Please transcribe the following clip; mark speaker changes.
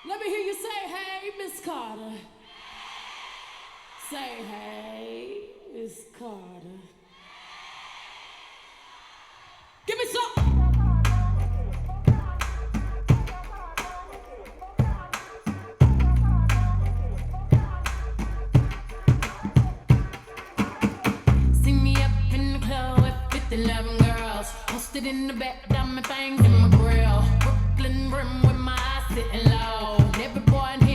Speaker 1: Let me hear you say, hey, Miss Carter. Say, hey, Miss Carter. Give me some. See me up in the club with 50, 11 girls. Posted in the back, diamond things in my grill. Brooklyn brim with my eyes sitting low. And every boy in here